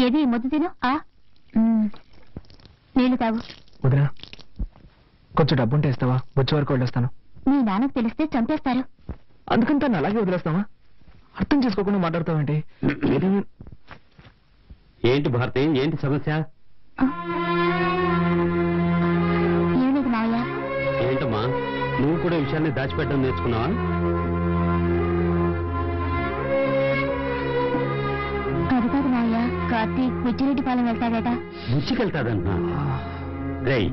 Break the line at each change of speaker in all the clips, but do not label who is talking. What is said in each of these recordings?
ఏది ముద్దు తిను. నీళ్ళు తాగు.
వదినా కొంచెం డబ్బుంటే ఇస్తావా? వచ్చే వరకు వెళ్ళొస్తాను.
మీ నాన్నకు తెలిస్తే చంపేస్తారు.
అందుకని తను అలాగే వదిలేస్తావా? అర్థం చేసుకోకుండా మాట్లాడతావేంటి?
ఏంటి భారతి, ఏంటి సమస్య?
ఏమిటి మావయ్య?
ఏంటమ్మా, నువ్వు కూడా విషయాన్ని దాచిపెట్టడం నేర్చుకున్నావా?
అది కాదు మావయ్య, కార్తీక్ బుచ్చిరెడ్డిపాలెం వెళ్తాడట.
బుచ్చికెళ్తాడంటున్నా? రేయ్,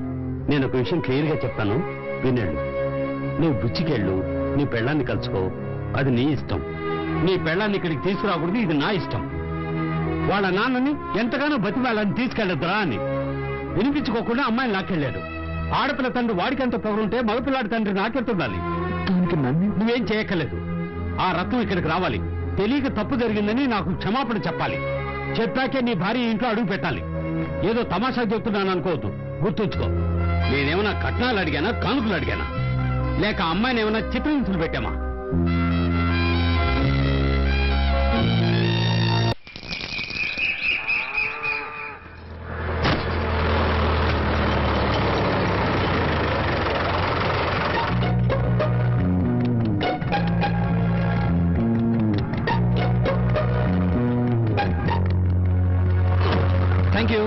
నేను ఒక విషయం క్లియర్ గా చెప్తాను, వినేళ్ళు. నువ్వు బుచ్చికెళ్ళు, నీ పెళ్ళాన్ని కలుసుకో, అది నీ ఇష్టం. నీ పెళ్ళాన్ని ఇక్కడికి తీసుకురాకూడదు, ఇది నా ఇష్టం. వాళ్ళ నాన్నని ఎంతగానో బతిమాలని తీసుకెళ్లొద్దురా అని వినిపించుకోకుండా అమ్మాయిని నాకెళ్ళాడు. ఆడపిల్ల తండ్రి వాడికెంత పొగరుంటే మగపిల్లాడి తండ్రి నాకెళ్తుండాలి. నువ్వేం చేయక్కర్లేదు. ఆ రత్నం ఇక్కడికి రావాలి. తెలియక తప్పు జరిగిందని నాకు క్షమాపణ చెప్పాలి. చెప్పాకే నీ భార్య ఇంట్లో అడుగు పెట్టాలి. ఏదో తమాషా చెప్తున్నాను అనుకోవద్దు, గుర్తుంచుకో. నేనేమన్నా కట్నాలు అడిగానా, కానుకలు అడిగానా, లేక అమ్మాయిని ఏమైనా చిత్రహింసలు పెట్టామా?
Thank you.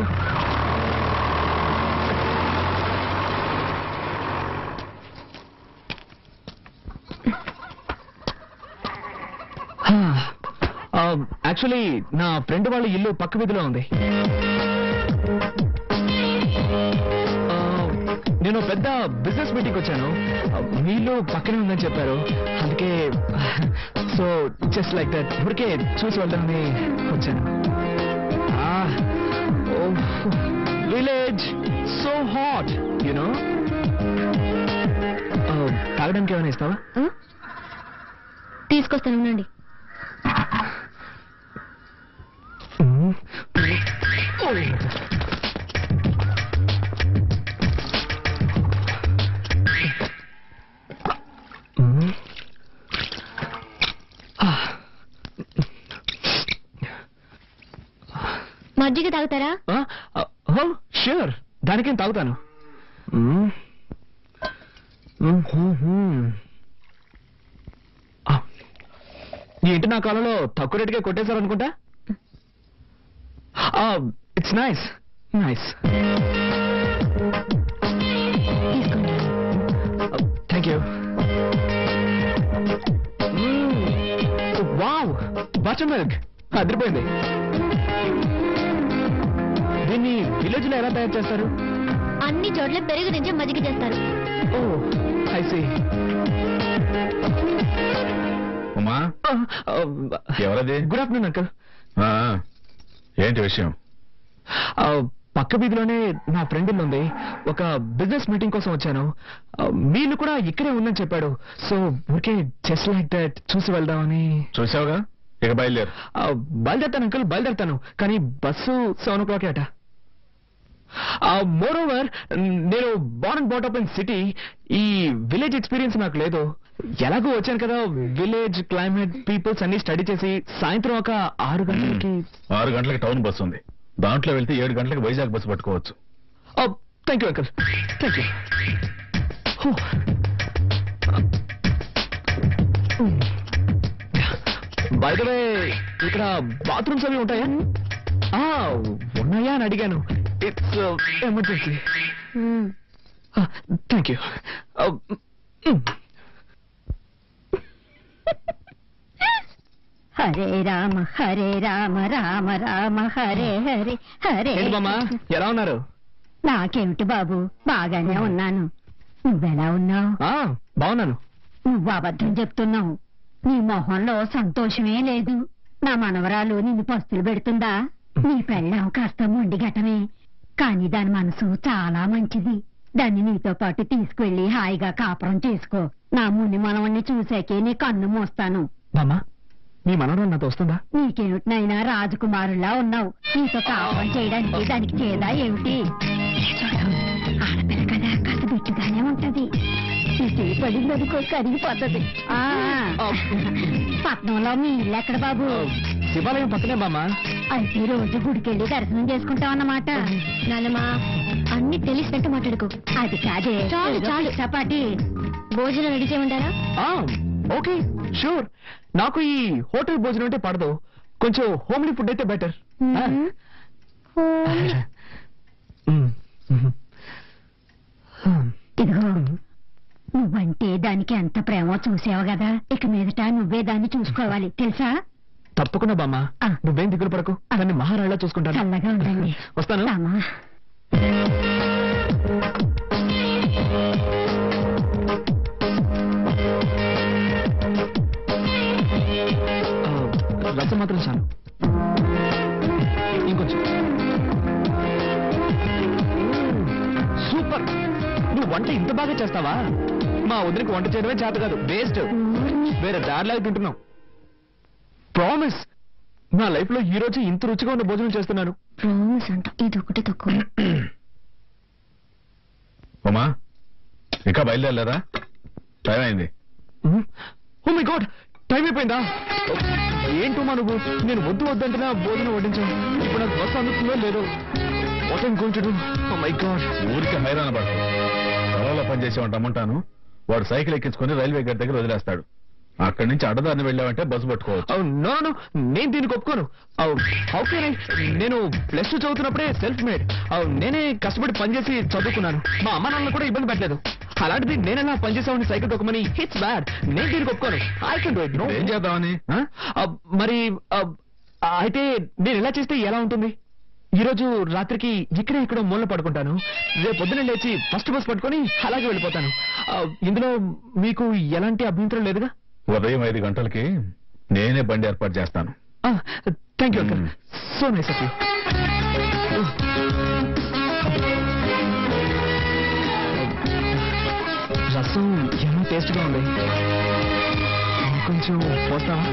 యాక్చువల్లీ నా ఫ్రెండ్ వాళ్ళ ఇల్లు పక్క వీధిలో ఉంది. నేను పెద్ద బిజినెస్ మీటింగ్ వచ్చాను. మీ ఇల్లు పక్కనే ఉందని చెప్పారు. అందుకే సో జస్ట్ లైక్ దట్ ఊరికే చూసి వెళ్దామని వచ్చాను. Village so hot you know. తాగడానికి ఏమైనా ఇస్తావా?
తీసుకొస్తాను, ఉండండి. మజ్జిగ తాగుతారా?
ష్యూర్, దానికేం తాగుతాను. ఈ ఇంటి నా కాలంలో తక్కువ రేటుగా కొట్టేశారనుకుంటా. It's nice nice. Thank you. Wow, butter milk అదిరిపోయింది. దీన్ని విలేజ్ లో ఎలా తయారు చేస్తారు?
అన్ని చోట్ల పెరుగు నుంచి మజ్జిగ చేస్తారు.
ఓ ఐ సీ.
ఉమా, ఎవరది?
Good afternoon uncle.
ఏంటి విషయం?
పక్క వీధిలోనే నా ఫ్రెండ్ ఇల్లు ఉంది. ఒక బిజినెస్ మీటింగ్ కోసం వచ్చాను. మీళ్ళు కూడా ఇక్కడే ఉందని చెప్పాడు. సో ఊరికే జస్ట్ లైక్ దట్ చూసి వెళ్దామని.
చూసావుగా, ఇక బయలుదేరు.
బయలుదేరుతాను అంకల్, బయలుదేరుతాను. కానీ బస్సు 7 o'clock అట. మోర్ ఓవర్ నేను born and brought up in city. ఈ విలేజ్ ఎక్స్పీరియన్స్ నాకు లేదు. ఎలాగో వచ్చాను కదా, విలేజ్ క్లైమేట్ పీపుల్స్ అన్ని స్టడీ చేసి సాయంత్రం ఒక 6 గంటలకి.
6 గంటలకి టౌన్ బస్సు ఉంది. దాంట్లో వెళ్తే 7 గంటలకు వైజాగ్ బస్సు పట్టుకోవచ్చు.
Thank you uncle, thank you. By the way, ఇక్కడ బాత్రూమ్స్ అవి ఉంటాయా? ఉన్నాయా అని అడిగాను. It's emergency. Thank you.
Hare Rama Rama Rama Hare Hare Hare.
మామా, ఎలా ఉన్నారు?
నాకేమిటి బాబు, బాగానే ఉన్నాను. నువ్వెలా ఉన్నావు?
బాగున్నాను.
నువ్వు అబద్ధం చెప్తున్నావు. నీ మొహంలో సంతోషమే లేదు. నా మనవరాలు నిన్ను పస్తులు పెడుతుందా? నీ పెళ్ళాం కాస్త మొండిగటమే, కానీ దాని మనసు చాలా మంచిది. దాన్ని నీతో పాటు తీసుకువెళ్లి హాయిగా కాపురం చేసుకో. నా ముని మనవణ్ణి చూసాకే నీ కన్ను మోస్తాను.
మామా, నీ మనవరాలు నాతో వస్తుందా?
నీకేమిటినైనా రాజకుమారులా ఉన్నావు. నీతో కాపురం చేయడానికి దానికి చేదా ఏమిటి? ఆడపిల్ల కదా, కాస్త బిట్టుగానే ఉంటది. పడిందనుకో కరిగిపోతుంది. పట్నంలో మీ ఇల్లు ఎక్కడ బాబు?
శివాలయం పక్కనే బామ్మ.
అయితే రోజు గుడికెళ్ళి దర్శనం చేసుకుంటామన్నమాట.
నానమ్మా అన్ని తెలిసినట్టు మాట్లాడుకో.
అది కాదే.
చాలు, చాలు.
చపాటి
భోజనం రెడీ చేయమంటారా?
Okay sure. నాకు ఈ హోటల్ భోజనం అంటే పడదు. కొంచెం హోమ్లీ ఫుడ్ అయితే బెటర్.
ఇదిగో నువ్వంటే దానికి ఎంత ప్రేమో చూసావు కదా, ఇక మీదట నువ్వే దాన్ని చూసుకోవాలి తెలుసా?
తప్పకుండా బామ్మ, నువ్వేం దిగులు పడకు, దాన్ని మహారాణిలా చూసుకుంటాను.
చల్లగా ఉండండి.
వస్తాను.
రామా.
రసం మాత్రం చాలు. ఇంకొంచెం. సూపర్. నువ్వు వంట ఇంత బాగా చేస్తావా? మా వదిలికి వంట చేయడమే చేత కాదు, వేస్ట్. వేరే దారిలాగా తింటున్నావు. ప్రామిస్, నా లైఫ్ లో ఈ రోజు ఇంత రుచిగా ఉన్న భోజనం చేస్తున్నాను.
ప్రామిస్ అంట, ఇది ఒకటి తక్కువ.
ఉమా ఇంకా బయలుదేరలేదా? టైం అయింది.
ఓ మై గాడ్, టైం అయిపోయిందా? ఏంటమ్మా నువ్వు, నేను వద్దు వద్దంటున్నా భోజనం వడ్డించాను. ఇప్పుడు నాకు బస్సు అందుతుందో లేదో. What I'm going to do? Oh my God.
ఊరికి హైరాణ పడతాడు. పొలంలో పనిచేసేవాడు రమ్మంటాను, వాడు సైకిల్ ఎక్కించుకుని రైల్వే గేట్ దగ్గర వదిలేస్తాడు. అక్కడి నుంచి అడ్డదారిని వెళ్ళావంటే బస్సు పట్టుకోవచ్చు.
నో నో, నేను దీనికి ఒప్పుకోను. నేను +2 చదువుతున్నప్పుడే సెల్ఫ్ మేడ్. నేనే కష్టపడి పనిచేసి చదువుకున్నాను. మా అమ్మ నాన్న కూడా ఇబ్బంది పెట్టలేదు. అలాంటిది నేనెలా పనిచేసామని సైకిల్ తొక్కమని హిట్స్ బ్యాడ్. నేను దీనికి ఒప్పుకోను. I can do it. No.
ఏం చేద్దామని?
మరి అయితే నేను ఎలా చేస్తే ఎలా ఉంటుంది? ఈ రోజు రాత్రికి ఇక్కడే ఇక్కడ మూల పడుకుంటాను. రేపు పొద్దున లేచి ఫస్ట్ బస్ పట్టుకొని అలాగే వెళ్ళిపోతాను. ఇందులో మీకు ఎలాంటి అభ్యంతరం లేదుగా?
ఉదయం 5 గంటలకి నేనే బండి ఏర్పాటు చేస్తాను.
Thank you uncle. So nice of you. రసం ఏమో టేస్ట్ గా ఉంది. కొంచెం పోస్తావా?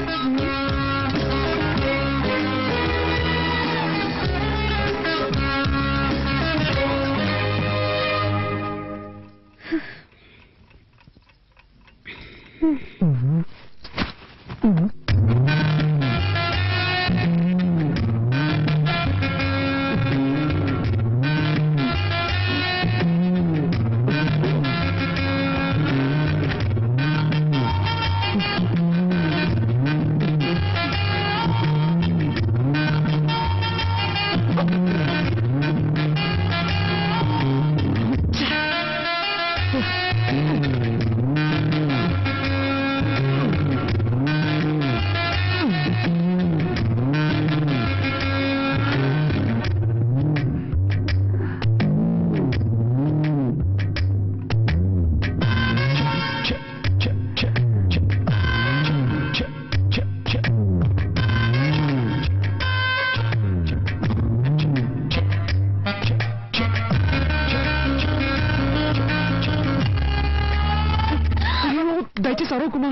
దయచేసి అరవకుమా,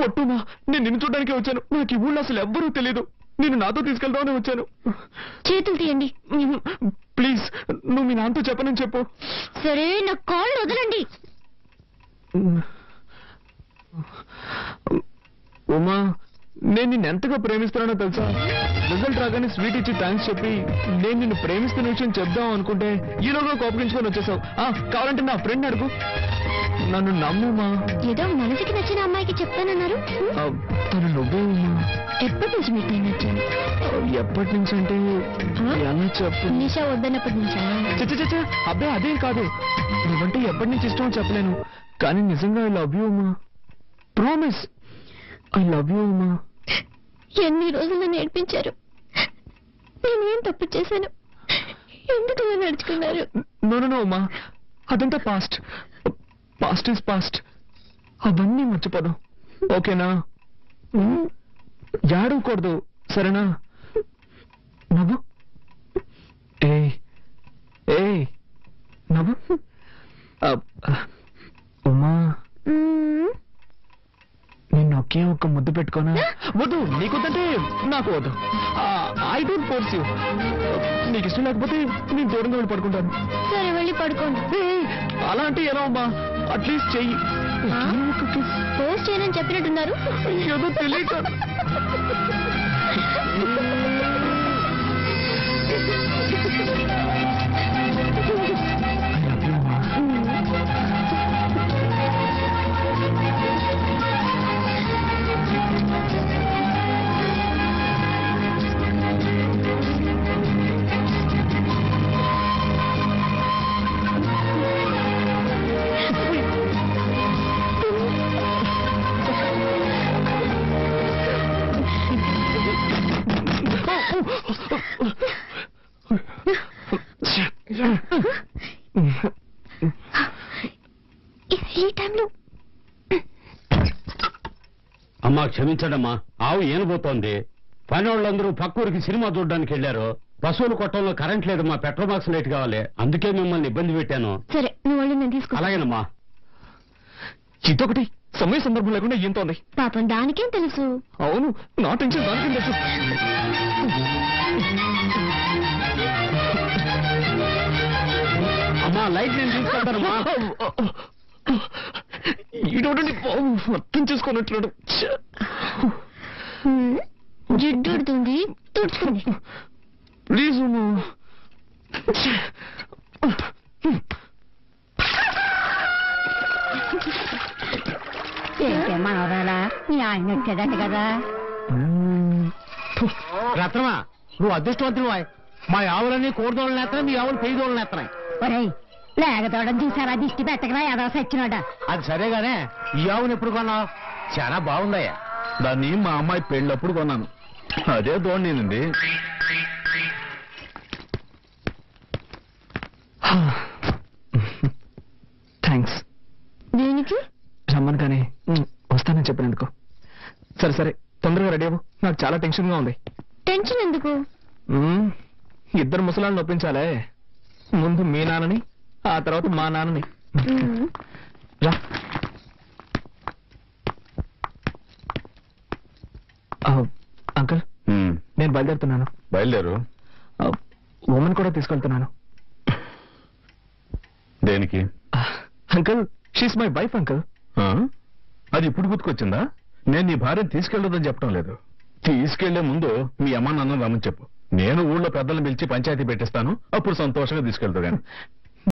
ఒట్టుమా. నేను నిన్ను చూడడానికి వచ్చాను. నాకు ఈ ఊళ్ళో అసలు ఎవ్వరూ తెలియదు. నేను నాతో తీసుకెళ్దామని వచ్చాను.
చేతులు తీయండి
ప్లీజ్, నువ్వు మీ నాన్నతో చెప్పనని చెప్పు.
సరే, నా కాళ్ళు వదలండి.
ఉమా, నేను నిన్ను ఎంతగా ప్రేమిస్తున్నానో తెలుసా? రిజల్ట్ రాగానే స్వీట్ ఇచ్చి థ్యాంక్స్ చెప్పి నేను నిన్ను ప్రేమిస్తున్న విషయం చెప్దాం అనుకుంటే ఈలోగా కోపగించుకొని వచ్చేసావు. కావాలంటే నా ఫ్రెండ్ అడుగు. నన్ను నమ్ముమా.
ఏదో మనసుకి నచ్చిన అమ్మాయికి చెప్తానన్నారు.
తను నువ్వే ఉమా.
ఎప్పటి నుంచి మీకు నేను నచ్చాను?
ఎప్పటి నుంచి అంటే ఎలా చెప్పు?
నిషా వద్దన్నప్పటి నుంచా?
చచ్చా, అబ్బాయి అదేం కాదు. నువ్వంటే ఎప్పటి నుంచి ఇష్టం చెప్పలేను, కానీ నిజంగా I love you Uma. Promise, I love you Uma.
ఎన్ని రోజులు నేర్పించారు. నేనేం తప్పు చేశాను? ఎందుకు ఇలా నడుచుకున్నారు?
నో ఉమా, అదంతా పాస్ట్. Past is past. అవన్నీ మర్చిపోదు, ఓకేనా? ఏడవకూడదు, సరేనా? నవ్వు. ఏ నవ్వు. ఉమా, నేను ఒకే ఒక్క ముద్దు పెట్టుకోనా? వద్దు, నీకొద్దంటే నాకు వద్దు. I don't force you. నీకు ఇష్టం లేకపోతే నేను దూరంగా వెళ్ళి పడుకుంటాను.
సరే, వెళ్ళి పడుకోండి.
అలా అంటే ఎలా అమ్మా? అట్లీస్ట్ చెయ్యి.
పోస్ట్ చేయనని చెప్పినట్టున్నారు.
ఏదో తెలియక.
క్షమించడమ్మా, ఆవు ఏనబోతోంది. పని వాళ్ళందరూ పక్కూరికి సినిమా చూడడానికి వెళ్ళారు. పశువుల కొట్టంలో కరెంట్ లేదు, మా పెట్రోల్ బాక్స్ లైట్ కావాలి, అందుకే మిమ్మల్ని ఇబ్బంది పెట్టాను.
సరే నువ్వు వెళ్ళి నేను తీసుకొస్తా.
అలాగేనమ్మా.
ఇదొకటి సమయ సందర్భం లేకుండా ఏంతో ఉంది.
పాపం దానికేం తెలుసు.
అవును, నా టెన్షన్ దానికేం తెలుసు.
అమ్మా లైట్ నేను తీసుకెళ్తానమ్మా.
ఈడోడండి అర్థం చేసుకున్నట్లు.
జిడ్డు ఉడుతుంది, తుడుచుకోండి.
ప్లీజ్
ఏంటే మనవరాలా, నీ ఆయన వచ్చేదట కదా.
రత్నమా, నువ్వు అదృష్టవంతులు. మా ఆవులన్నీ కోడిదోళ్ళని ఎత్తనాయి, మీ ఆవులు పెయ్యదోళ్ళని ఎత్తనాయి.
ఒరేయ్, లేగదోడని చూసారా, దిష్టి పెట్టకరా ఏదో సచ్చినోడా.
అది సరేగానే, ఈ ఆవును ఎప్పుడు కొన్నావు? చాలా బాగుందయ్యా.
దాన్ని మా అమ్మాయి పెళ్ళప్పుడు కొన్నాను. అదే దోణింది.
థ్యాంక్స్.
దేనికి?
రమ్మను కానీ వస్తానని చెప్పినందుకు. సరే సరే, తొందరగా రెడీ అవ్వు, నాకు చాలా టెన్షన్ గా ఉంది.
టెన్షన్ ఎందుకు?
ఇద్దరు ముసలాళ్ళని ఒప్పించాలే. ముందు మీ నాన్నని, ఆ తర్వాత మా నాన్నని. రా. అంకుల్, నేను బయలుదేరుతున్నాను.
బయలుదేరు.
ఉమెన్ కూడా తీసుకెళ్తున్నాను.
దేనికి?
Uncle, she's my wife uncle.
ఆ? అది ఇప్పుడు గుర్తుకొచ్చిందా? నేను నీ భార్యను తీసుకెళ్లొద్దని చెప్పడం లేదు. తీసుకెళ్లే ముందు మీ అమ్మ నాన్న రమ్మని చెప్పు. నేను ఊళ్ళో పెద్దలను పిలిచి పంచాయతీ పెట్టిస్తాను, అప్పుడు సంతోషంగా తీసుకెళ్తా గాని.